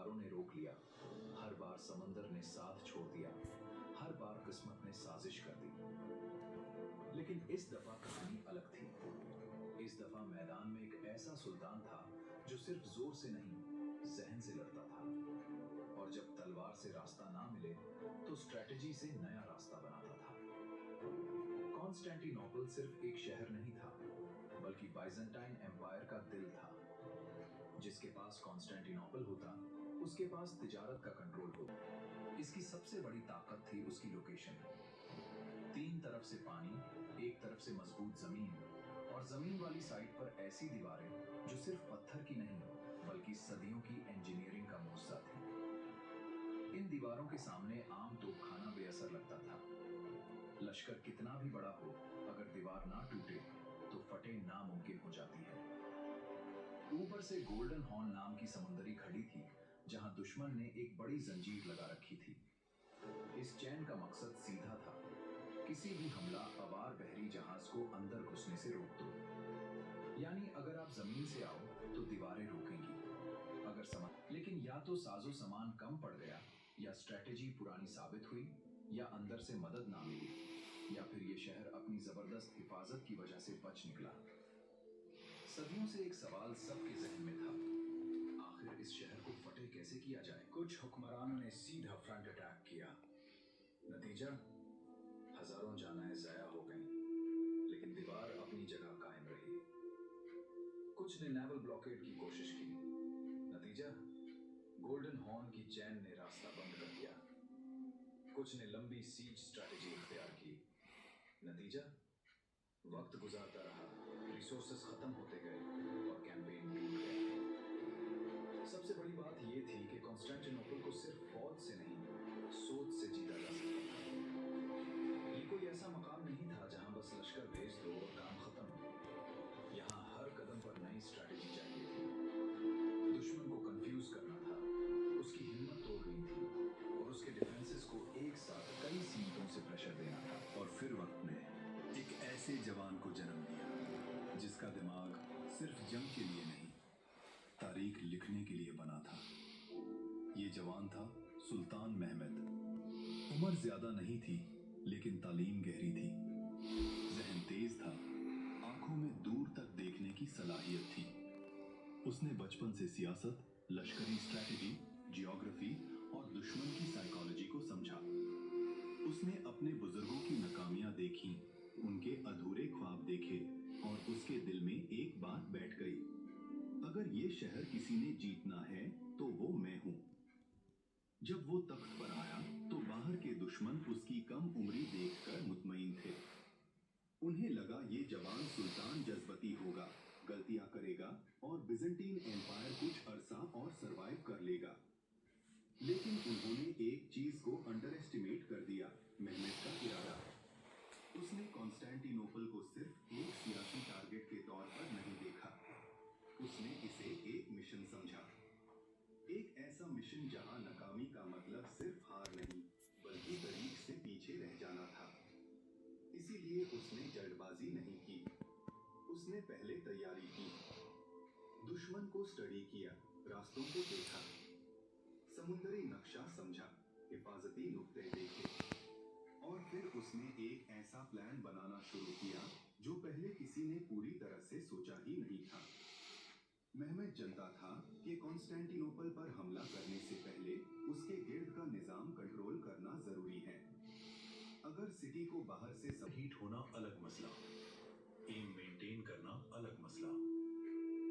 दीवारों ने रोक लिया, हर बार समंदर ने साथ छोड़ दिया, हर बार किस्मत ने साजिश कर दी। लेकिन इस दफा कहानी अलग थी। इस दफा मैदान में एक ऐसा सुल्तान था जो सिर्फ जोर से नहीं, जहन से लड़ता था। और जब तलवार से रास्ता ना मिले तो स्ट्रेटजी से नया रास्ता बनाता था। कॉन्स्टेंटिनोपल सिर्फ एक शहर नहीं था, बल्कि बाइजेंटाइन एम्पायर का दिल था। जिसके पास कॉन्स्टेंटिनोपल होता, उसके पास तिजारत का कंट्रोल होता। इसकी सबसे बड़ी ताकत थी उसकी लोकेशन। 3 तरफ से पानी, एक तरफ से मजबूत जमीन, और जमीन वाली साइड पर ऐसी दीवारें जो सिर्फ पत्थर की नहीं, बल्कि सदियों की इंजीनियरिंग का मुआवजा थी। इन दीवारों के सामने आम तोपखाना बेअसर लगता था। लश्कर कितना भी बड़ा हो, अगर दीवार ना टूटे तो फटे नामुमकिन हो जाती है। ऊपर से गोल्डन हॉर्न नाम की समुंदरी खड़ी थी, जहां दुश्मन ने एक बड़ी जंजीर लगा रखी थी। इस चैन का मकसद सीधा था, किसी भी हमला आवार बहरी जहाज को अंदर घुसने से रोक दो। यानी अगर आप जमीन से आओ तो दीवारें रोकेंगी, अगर सामान, लेकिन या तो साजो सामान कम पड़ गया, या स्ट्रेटेजी पुरानी साबित हुई, या अंदर से मदद ना मिली, या फिर ये शहर अपनी जबरदस्त हिफाजत की वजह से बच निकला। सदियों से एक सवाल सबके जहन में था, आखिर इस शहर को फतेह कैसे किया जाए। कुछ हुक्मरानों ने सीधा फ्रंट अटैक किया। नतीजा, हजारों जानें ज़ाया हो गईं, लेकिन दीवार अपनी जगह कायम रही। कुछ ने नेवल ब्लॉकेड की कोशिश की। नतीजा, गोल्डन हॉर्न की चैन ने रास्ता बंद कर दिया। कुछ ने लंबी सीज स्ट्रैटेजी इख्तियार की। नतीजा, वक्त गुजारता रहा, रिसोर्सेस खत्म होते गए और कैंपेन टूट गया। सबसे बड़ी बात यह थी कि कॉन्स्टेंटिनोपल को सिर्फ फौज से नहीं, सोच से जीता जा सकता था। ये कोई ऐसा मकाम नहीं था जहां बस लश्कर भेज दो और काम खत्म। यहाँ हर कदम पर नई स्ट्रैटेजी चाहिए थी। दुश्मन को कंफ्यूज करना था, उसकी हिम्मत तोड़नी थी, और उसके डिफेंसेस को एक साथ कई सीटों से प्रेशर देना था। और फिर वक्त ने एक ऐसे जवान को जन्म दिया जिसका दिमाग सिर्फ जंग के लिए नहीं, तारीख लिखने के लिए बना था। ये जवान था सुल्तान महमद। उम्र ज्यादा नहीं थी, लेकिन तालीम गहरी थी। जहन तेज था, आंखों में दूर तक देखने की सलाहियत थी। उसने बचपन से सियासत, लश्करी स्ट्रैटेजी, जियोग्राफी और दुश्मन की साइकोलॉजी को समझा। उसने अपने बुजुर्गों की नाकामियां देखी, उनके अधूरे ख्वाब देखे, और उसके दिल में एक बात बैठ गई, अगर ये शहर किसी ने जीतना है तो वो मैं हूं। जब वो तख्त पर आया तो बाहर के दुश्मन उसकी कम उम्री देखकर मुतमईन थे। उन्हें लगा ये जवान सुल्तान जज्बती होगा, गलतियां करेगा और बिजेंटीन एम्पायर कुछ अरसा और सरवाइव कर लेगा। लेकिन उन्होंने एक चीज को अंडर एस्टिमेट कर दिया, महमद का इरादा। उसने कॉन्स्टेंटिनोपल को सिर्फ एक सियासी टारगेट के तौर पर नहीं देखा, उसने इसे एक मिशन समझा। एक ऐसा मिशन जहां नाकामी का मतलब सिर्फ हार नहीं, बल्कि तारीख से पीछे रह जाना था। इसीलिए उसने जल्दबाजी नहीं की, उसने पहले तैयारी की। दुश्मन को स्टडी किया, रास्तों को देखा, समुद्री नक्शा समझा, हिफाजती नुक्ते देखे, और फिर उसने एक ऐसा प्लान बनाना शुरू किया जो पहले किसी ने पूरी तरह से सोचा ही नहीं था। महमद जानता था कि कॉन्स्टेंटिनोपल पर हमला करने से पहले उसके गिर्द का निजाम कंट्रोल करना जरूरी है। अगर सिटी को बाहर से हीट होना अलग मसला, एम मेंटेन करना अलग मसला।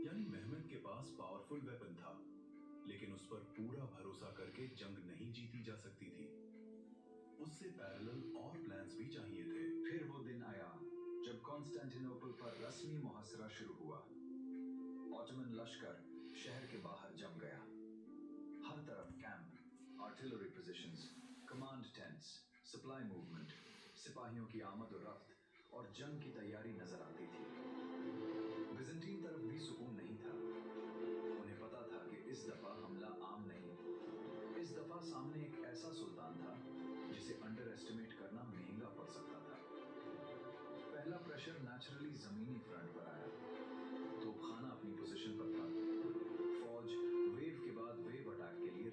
यानी महमद के पास पावरफुल वेपन था, लेकिन उस पर पूरा भरोसा करके जंग नहीं जीती जा सकती थी। उससे पैरेलल और प्लान्स भी चाहिए थे। फिर वो दिन आया जब कॉन्स्टेंटिनोपल पर रस्मी मुहासरा शुरू हुआ। ऑटोमन लश्कर शहर के बाहर जम गया। हर तरफ camp, artillery positions, command tents, supply movement, सिपाहियों की आमद और रफ्त और जंग की तैयारी नजर आती थी। बिजेंटीन तरफ भी सुकून नहीं था। उन्हें पता था कि इस दफा हमला आम नहीं, इस दफा सामने एक ऐसा सुल्तान था जिसे अंडर एस्टिमेट करना महंगा पड़ सकता था। पहला प्रेशर नेचुरली जमीनी फ्रंट पर आया। तोपखाना अपनी पोजीशन पर था। फौज वेव के बाद वेव अटैक के लिए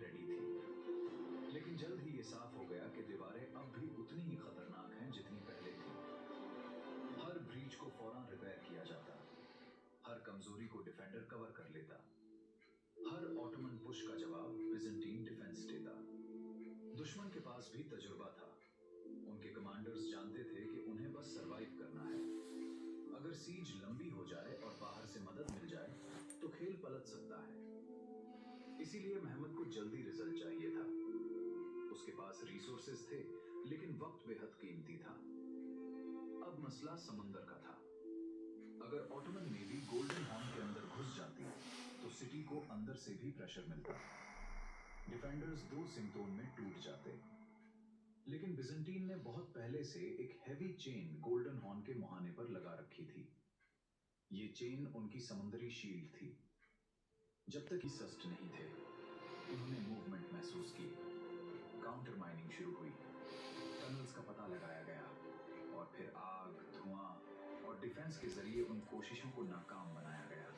फौरन रिपेयर किया जाता, हर कमजोरी को डिफेंडर कवर कर लेता, हर ऑटोमन पुश का जवाब बिजेंटीन डिफेंस देता। दुश्मन के पास भी तजुर्बा था, उनके कमांडर्स जानते थे कि उन्हें बस सरवाइव करना है। अगर सीज लंबी हो जाए और बाहर से मदद मिल जाए तो खेल पलट सकता है। इसीलिए महमद को जल्दी रिजल्ट चाहिए था। उसके पास रिसोर्सेज थे, लेकिन वक्त बेहद कीमती था। अब मसला समंदर का था। अगर ऑटोमन नेवी गोल्डन हॉर्न के अंदर घुस जाती तो सिटी को अंदर से भी प्रेशर मिलता, डिफेंडर्स 2 सिमटोन में टूट जाते। लेकिन बिजेंटीन ने बहुत पहले से एक हैवी चेन गोल्डन हॉर्न के मुहाने पर लगा रखी थी। ये चेन उनकी समुद्री शील्ड थी। जब तक ही सस्ट नहीं थे, उन्होंने मूवमेंट महसूस की। काउंटर माइनिंग शुरू हुई, टनल्स का पता लगाया गया और फिर आग, धुआं और डिफेंस के जरिए उन कोशिशों को नाकाम बनाया गया।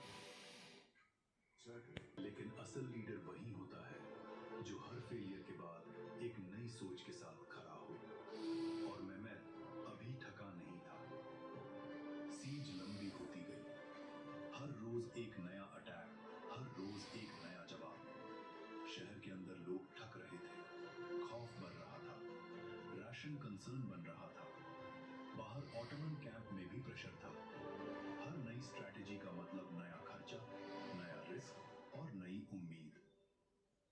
लेकिन असल लीडर वही होता है जो हर फेलियर के बाद एक नई सोच के साथ खड़ा हो। और मेहमद अभी थका नहीं था। सीज लंबी होती गई, हर रोज एक नया अटैक, हर रोज एक नया जवाब। शहर के अंदर लोग थक रहे थे, खौफ बढ़ रहा था, राशन कंसर्न बन रहा था। बाहर ऑटोमन कैंप में भी प्रेशर था। हर नई स्ट्रैटेजी का मतलब नया खर्चा, नया रिस्क और नई उम्मीद।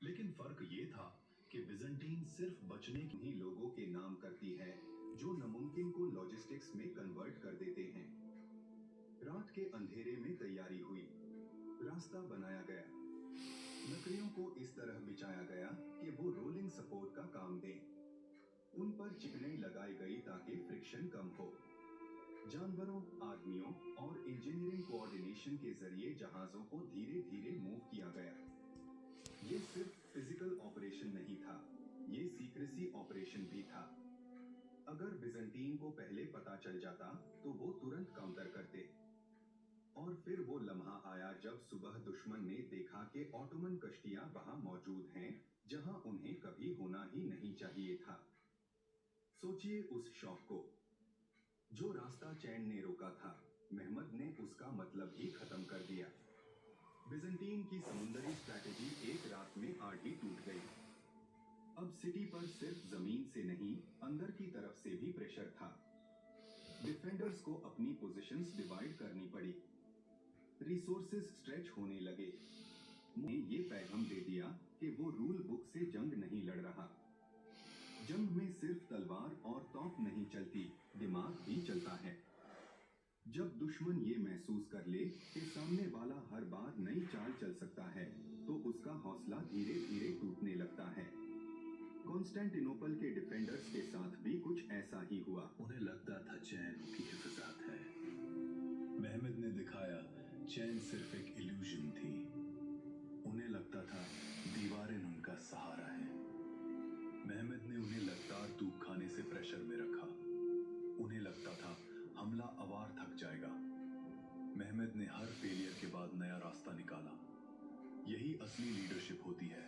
लेकिन फर्क ये था कि बिजेंटीन सिर्फ बचने ही लोगों के नाम करती है जो नामुमकिन को लॉजिस्टिक्स में कन्वर्ट कर देते हैं। रात के अंधेरे में तैयारी हुई, रास्ता बनाया गया, लकड़ियों को इस तरह बिछाया गया कि वो रोलिंग सपोर्ट का काम दें। उन पर चिकनाई लगाई गई ताकि फ्रिक्शन कम हो। जानवरों, आदमियों और इंजीनियरिंग कोऑर्डिनेशन के जरिए जहाजों को धीरे धीरे मूव किया गया। ये सिर्फ फिजिकल ऑपरेशन नहीं था, ये सीक्रेसी ऑपरेशन भी था। अगर बिजेंटीन को पहले पता चल जाता तो वो तुरंत काउंटर करते। और फिर वो लम्हा आया जब सुबह दुश्मन ने देखा कि ऑटोमन कश्तियां वहां मौजूद हैं जहां उन्हें कभी होना ही नहीं चाहिए था। सोचिए उस शौक को। जो रास्ता चैन ने रोका था, महमद ने उसका मतलब ही खत्म कर दिया। बिजेंटीन की समुद्री स्ट्रैटेजी एक रात में आधी टूट गई। अब सिटी पर सिर्फ जमीन से नहीं, अंदर की तरफ से भी प्रेशर था। डिफेंडर्स को अपनी पोजीशंस डिवाइड करनी पड़ी, रिसोर्सेज स्ट्रेच होने लगे। ने ये पैगाम दे दिया कि वो रूल बुक से जंग नहीं लड़ रहा। जंग में सिर्फ तलवार और तोप नहीं चलती, दिमाग भी चलता है। जब दुश्मन ये महसूस कर ले कि सामने वाला हर बार नई चाल चल सकता है, तो उसका हौसला धीरे धीरे टूटने लगता है। कॉन्स्टेंटिनोपल के डिफेंडर्स के साथ भी कुछ ऐसा ही हुआ। उन्हें लगता था चैन उनकी हिफाजत है। महमद ने दिखाया चैन सिर्फ एक इल्यूजन थी। उन्हें लगता था दीवारें उनका सहारा है। महमद ने उन्हें लगातार धूप खाने से प्रेशर में रखा। उन्हें लगता था हमला आवार थक जाएगा। महमद ने हर फेलियर के बाद नया रास्ता निकाला। यही असली लीडरशिप होती है।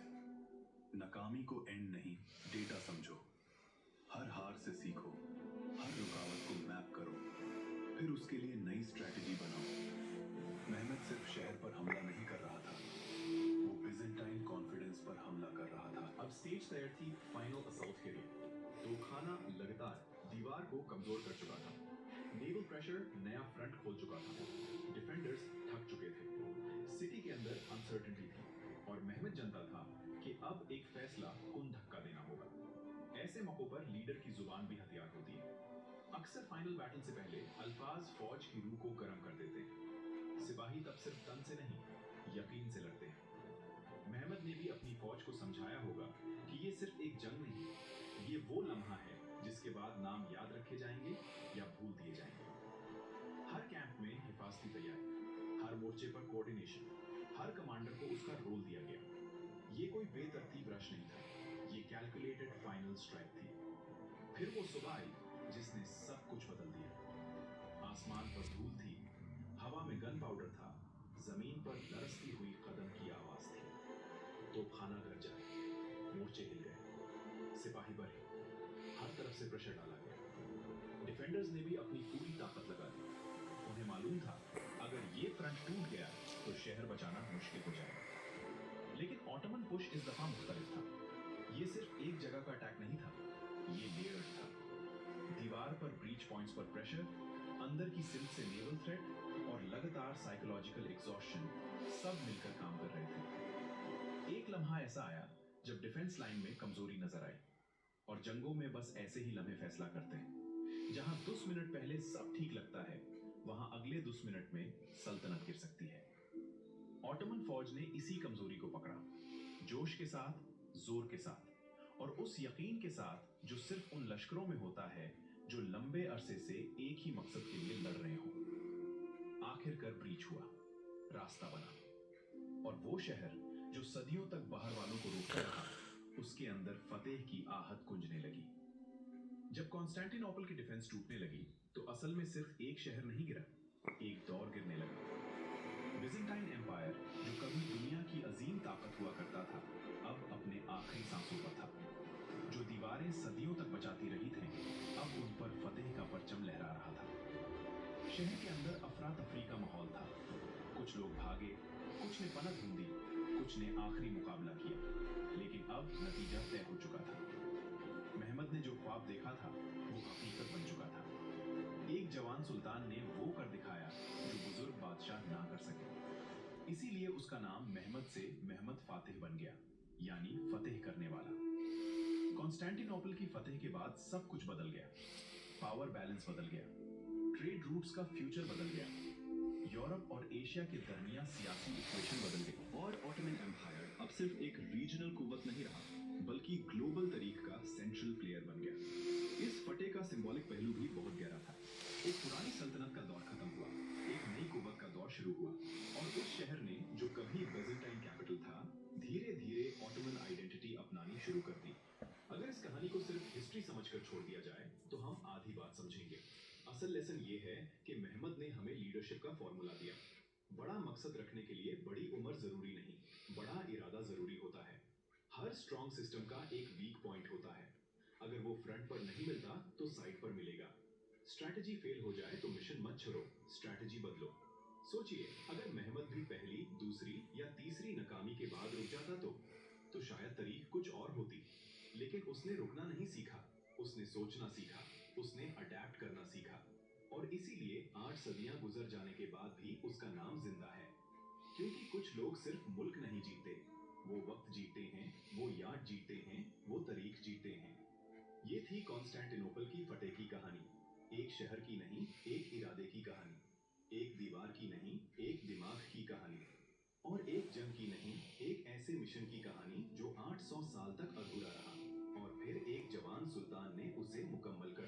नाकामी को एंड नहीं, डेटा समझो। हर हार से सीखो, हर रुकावट को मैप करो, फिर उसके लिए नई स्ट्रैटेजी बनाओ। महमद सिर्फ शहर पर हमला नहीं कर रहा था, वो बिजेंटाइन कॉन्फिडेंस पर हमला कर रहा था। अब स्टेज तैयार थी फाइनल असॉल्ट के लिए। तोपखाना लगातार दीवार को कमजोर कर चुका था। नेवल प्रेशर नया फ्रंट खोल चुका था। डिफेंडर्स थक चुके थे। सिटी के अंदर अनसर्टेनिटी थी और महमद जानता था कि अब एक फैसला कुन धक्का देना होगा। ऐसे मौकों पर लीडर की जुबान भी हथियार होती है। अक्सर फाइनल बैटल से पहले अल्फाज फौज की रूह को गर्म कर देते हैं। सिपाही तब सिर्फ तन से नहीं, यकीन से लड़ते हैं। महमद ने भी अपनी फौज को समझाया होगा कि ये सिर्फ एक जंग नहीं, ये वो लम्हा है जिसके बाद नाम याद रखे जाएंगे या भूल दिए जाएंगे। हर कैंप में हिफाजती तैयारी, हर मोर्चे पर कोऑर्डिनेशन, हर कमांडर को उसका रोल दिया गया। ये कोई बेतरतीब रश नहीं था, ये कैलकुलेटेड फाइनल स्ट्राइक थी। फिर वो सुबह आई जिसने सब कुछ बदल दिया। आसमान पर धूल थी, हवा में गन पाउडर था, जमीन पर लरसती हुई कदम की आवाज थी। तोपखाना गरजा, मोर्चे हिल गए, सिपाही बढ़े, हर तरफ से प्रेशर डाला गया। डिफेंडर्स ने भी अपनी पूरी ताकत लगा दी। उन्हें मालूम था अगर ये फ्रंट टूट गया तो शहर बचाना मुश्किल हो जाएगा। लेकिन ऑटोमन पुश इस दफा मुख्तलिफ था। ये सिर्फ एक जगह का अटैक नहीं था, ये लेयर्ड था। दीवार पर ब्रीच पॉइंट्स पर प्रेशर, अंदर की सिल्क से नेवल थ्रेट और लगातार साइकोलॉजिकल एग्जॉस्शन सब मिलकर काम कर रहे थे। एक लम्हा ऐसा आया जब डिफेंस लाइन में कमजोरी नजर आई, और जंगों में बस ऐसे ही लम्हे फैसला करते हैं। जहां 10 मिनट पहले सब ठीक लगता है, वहां अगले 10 मिनट में सल्तनत गिर सकती है। ऑटोमन फौज ने इसी कमजोरी को पकड़ा, जोश के साथ, जोर के साथ, और उस यकीन के साथ जो सिर्फ उन लश्करों में होता है जो लंबे अरसे से एक ही मकसद के लिए लड़ रहे हों। आखिरकार ब्रीच हुआ, रास्ता बना, और वो शहर जो सदियों तक बाहर वालों को रोकता रहा, उसके अंदर फतेह की आहट गूंजने लगी। जब कॉन्स्टेंटिनोपल की डिफेंस टूटने लगी तो असल में सिर्फ एक शहर नहीं गिरा, एक दौर गिरने लगा। बिजेंटाइन एम्पायर, जो कभी दुनिया की अजीम ताकत हुआ करता था, अब अपने आखिरी सांसों पर था। जो दीवारें सदियों तक बचाती रही थीं, अब उन पर फतेह का परचम लहरा रहा था। शहर के अंदर अफरा तफरी का माहौल था। कुछ लोग भागे, कुछ ने पनत ढूंढी, कुछ ने आखिरी मुकाबला किया, लेकिन अब नतीजा तय हो चुका था। महमद ने जो ख्वाब देखा था वो हकीकत बन चुका था। एक जवान सुल्तान ने वो कर दिखाया जो बुजुर्ग बादशाह ना कर सके। इसीलिए उसका नाम महमद से महमद फातिह बन गया, यानी फतेह करने वाला। कॉन्स्टेंटिनोपल की फतेह के बाद सब कुछ बदल गया। पावर बैलेंस बदल गया, ट्रेड रूट्स का फ्यूचर बदल गया, यूरोप और एशिया के दरमियान सियासी इक्वेशन बदल गई, और ऑटोमन एम्पायर अब सिर्फ एक रीजनल कुव्वत नहीं रहा, बल्कि ग्लोबल तरीक का सेंट्रल प्लेयर बन गया। इस फतेह का सिंबॉलिक पहलू भी बहुत गहरा था। एक पुरानी सल्तनत का दौर खत्म हुआ, एक नई कुव्वत का दौर शुरू हुआ, और उस शहर ने जो कभी बिजेंटाइन कैपिटल था, धीरे धीरे ऑटोमन आइडेंटिटी अपनानी शुरू कर दी। अगर इस कहानी को सिर्फ हिस्ट्री समझकर छोड़ दिया जाए तो हम आधी बात समझेंगे। असल लेसन ये है कि महमद ने हमें लीडरशिप का फॉर्मूला दिया। बड़ा मकसद रखने के लिए बड़ी उम्र जरूरी नहीं, बड़ा इरादा जरूरी होता है। हर स्ट्रॉन्ग सिस्टम का एक वीक पॉइंट होता है। अगर वो फ्रंट पर नहीं मिलता तो साइड पर मिलेगा। स्ट्रैटेजी फेल हो जाए तो मिशन मत छोड़ो, स्ट्रैटेजी बदलो। सोचिए, अगर महमद भी पहली, दूसरी या तीसरी नाकामी के बाद रुक जाता तो शायद तारीख कुछ और होती। लेकिन उसने रुकना नहीं सीखा, उसने सोचना सीखा, उसने अडैप्ट करना सीखा, और इसीलिए 8 सदियां गुजर जाने के बाद भी उसका नाम जिंदा है। क्योंकि कुछ लोग सिर्फ मुल्क नहीं जीते, वो वक्त जीते हैं, वो याद जीते हैं, वो तारीख जीते हैं। ये थी कॉन्स्टेंटिनोपल की फतेह की कहानी। एक शहर की नहीं, एक इरादे की कहानी। एक दीवार की नहीं, एक दिमाग की कहानी। और एक जंग की नहीं, एक ऐसे मिशन की कहानी जो 800 साल तक अधूरा रहा, और फिर एक जवान सुल्तान ने उसे मुकम्मल कर